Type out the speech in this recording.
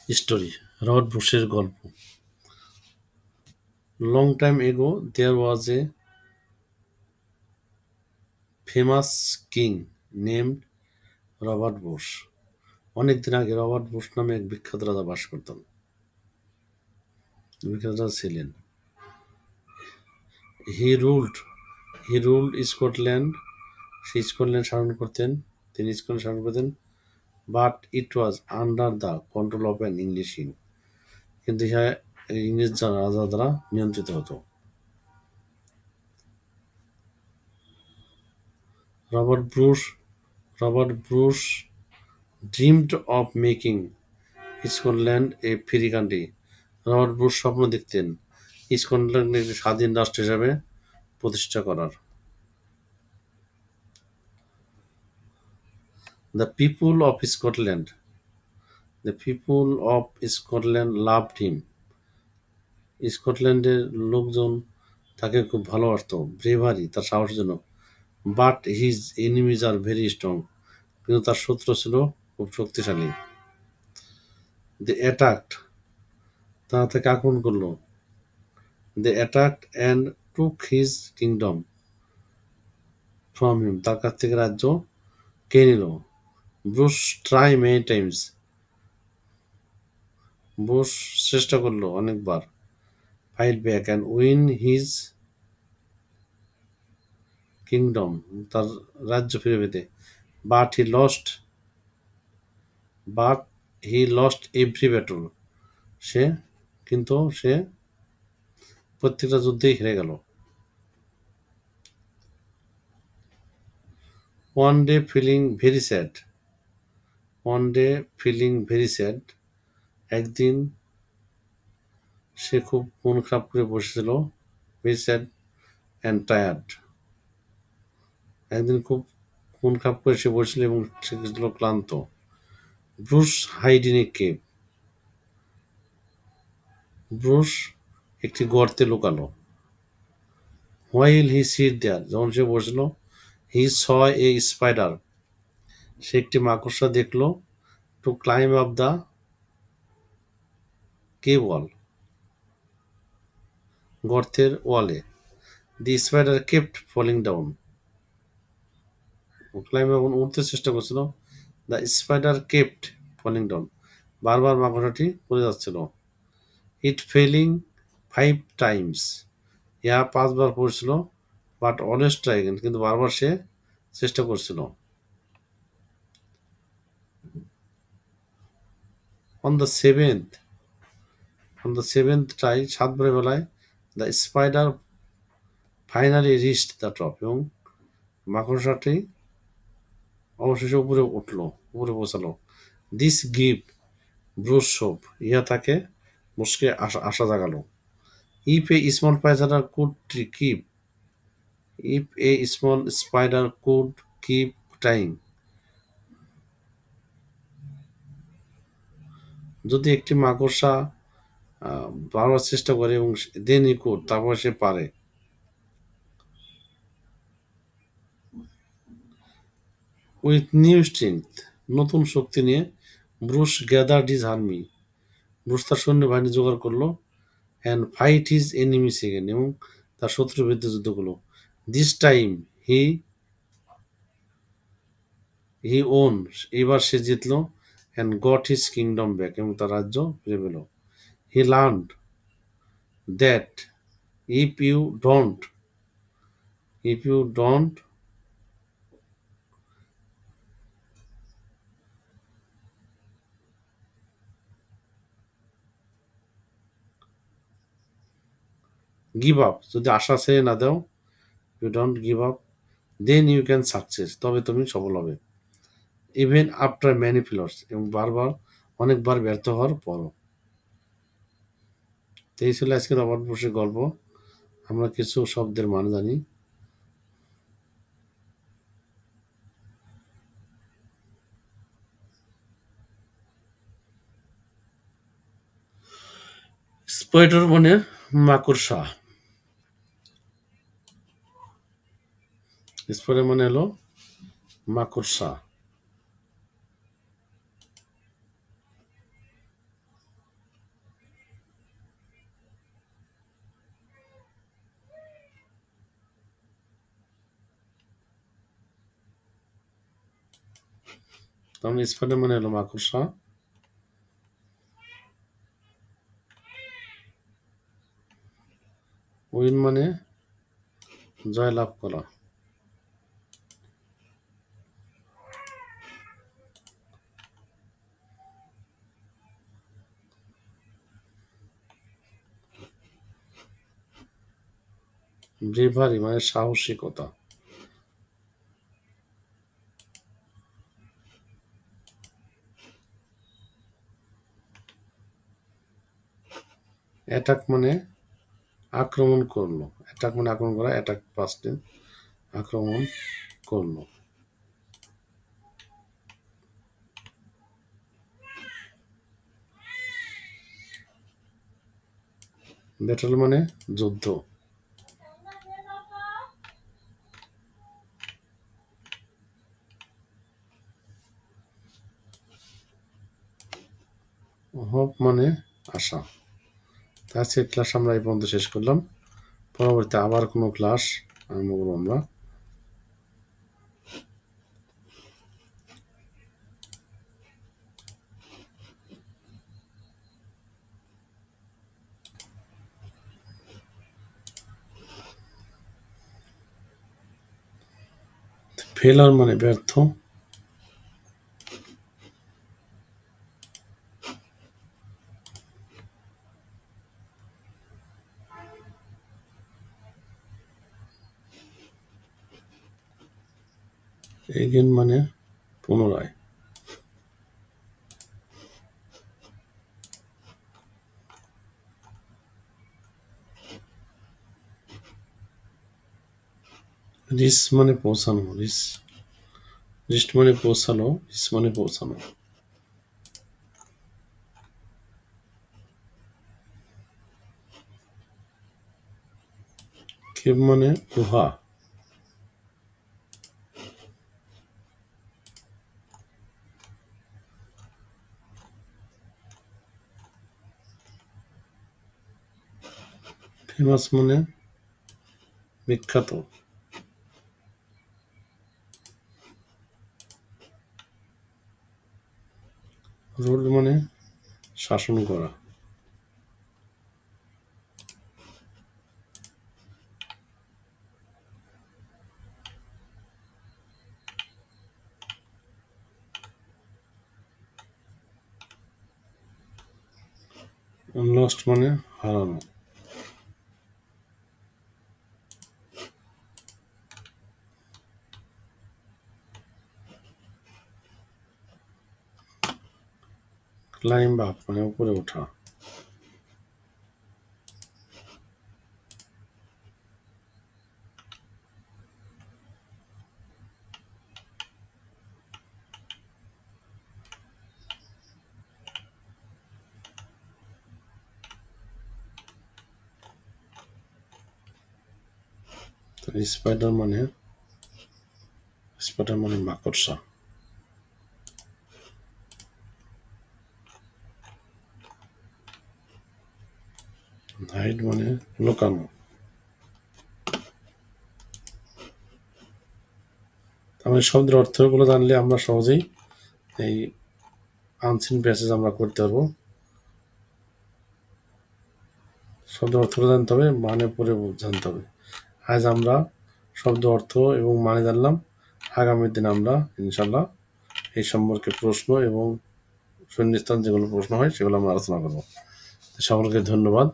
Story. Robert Bush's গল্প. Long time ago, there was a famous king named Robert Bush. অনেকদিন আগে Robert Bush নামে এক বিখ্যাত রাজা বাস করতেন। বিখ্যাত রাজা ছিলেন। He ruled he ruled Scotland. সে স্কটল্যান্ড শাসন করতেন। তিনি স্কটল্যান্ড শাসন করতেন। But it was under the control of an English king. কিন্তু ইহা ইংরেজ রাজা দ্বারা নিয়ন্ত্রিত হতো। Robert Bruce Robert Bruce dreamed of making Scotland a free country. Robert Bruce স্বপ্ন দেখতেন স্কটল্যান্ডকে একটি স্বাধীন রাষ্ট্র হিসাবে প্রতিষ্ঠা করার। The people of Scotland the people of Scotland loved him. স্কটল্যান্ডের লোকজন তাকে খুব ভালোবাসত। ব্রেভারি, তার সাহসের জন্য। But his enemies are very strong. কিন্তু তার শত্রু ছিল খুব শক্তিশালী। দে অ্যাটাকড, তারা তাকে আক্রমণ করলো। They attacked and took his kingdom from him, তার কাছ থেকে রাজ্য কে নিল। Bruce try many times, Bruce চেষ্টা করলো অনেকবার। Fight back and win his kingdom, তার রাজ্য ফিরে পেতে। But he lost but he lost every battle. সে কিন্তু সে প্রত্যেকটা যুদ্ধেই হেরে গেল। One day feeling very sad one day feeling very sad. একদিন সে খুব মন খারাপ করে বসেছিল। Very sad and tired. একদিন খুব মন খারাপ করে সে বসেছিল এবং সে ছিল ক্লান্ত। Bruce hide in a cave. Bruce একটি গর্তে লুকালো। হোয়াইল হি সিট দেয়ার, যখন সে বসলো, হি স এ স্পাইডার, সে একটি মাকড়সা দেখলো। To climb up the cave wall, গর্তের ওয়ালে। The spider kept falling down, climb এখন উঠতে চেষ্টা করছিল। The spider kept falling down, বারবার মাকড়সাটি পড়ে যাচ্ছিল। ইট ফেলিং 5 টাইমস, ইহা 5বার পড়ছিল। বাট অলওয়েজ ট্রাই, কিন্তু বারবার সে চেষ্টা করছিল। On the seventh on the seventh try, 7বারের বেলায়, the spider finally reached the top, এবং মাকড়সাটি অবশেষে উপরে উঠলো, উপরে পৌঁছালো। দিস গিভ ব্রুস হোপ, ইহা তাকে ব্রুসকে আশা জাগালো। If a small spider could keep if a small spider could keep trying, যদি একটি মাকড়সা বারবার চেষ্টা করে এবং দেন ই কুড, তারপর সে পারে। উইথ নিউ স্ট্রেংথ, নতুন শক্তি নিয়ে, Bruce gathered his army, Bruce তার সৈন্যবাহিনী জোগাড় করলো। And fight his enemy second, এবং তার শত্রুর বিরুদ্ধে যুদ্ধ করলো। This time he he won, এবার সে জিতলো। And got his kingdom back, এবং তার রাজ্য ফিরে পেল। He learned that if you don't if you don't give up, যদি আশা ছেড়ে না দাও, you don't give up, then you can success, তবে তুমি সফল হবে। ইভেন আফটার ম্যানি ফেলিয়ার্স, এবং অনেকবার ব্যর্থ হওয়ার পরও। এই ছিল আজকে রবার্ট বুশের গল্প। আমরা কিছু শব্দের মানে জানি। স্পাইডার মানে মাকড়সা। স্পাইডার মানে হলো মাকড়সা। তার মানে স্পাইডার মানে হলো মাকড়সা। উইন মানে জয় লাভ করা। ব্রেভারি মানে সাহসিকতা। অ্যাটাক মানে আক্রমণ করলো। অ্যাটাক মানে আক্রমণ করা, অ্যাটাক পাস্ট টেন্স, আক্রমণ করলো। ব্যাটল মানে যুদ্ধ। হোপ মানে আশা। আজকের ক্লাস আমরা এই পর্যন্ত শেষ করলাম। পরবর্তী আবার কোনো ক্লাস আরম্ভ করবো আমরা। ফেলার মানে ব্যর্থ। এগেন মানে পুনরায়। রিস মানে পৌঁছানো। রিস্ট মানে পৌঁছানো, রিস মানে পৌঁছানো। কেভ মানে গুহা। ফেমাস মানে বিখ্যাত। রুল মানে শাসন করা। লস্ট মানে হারানো। ক্লাইম্ব আপ মানে উপরে ওঠা। স্পাইডার মানে মাকড়সা। হাইড মানে লুকানো। তাহলে শব্দের অর্থগুলো জানলে আমরা সহজেই এই আনসিন প্যাসেজ আমরা করতে পারবো। শব্দের অর্থগুলো জানতে হবে, মানে পরে জানতে হবে। আজ আমরা শব্দ অর্থ এবং মানে জানলাম। আগামী দিন আমরা ইনশাল্লাহ এই সম্পর্কে প্রশ্ন এবং শূন্যস্থান যেগুলো প্রশ্ন হয় সেগুলো আমরা আলোচনা করবো। সকলকে ধন্যবাদ।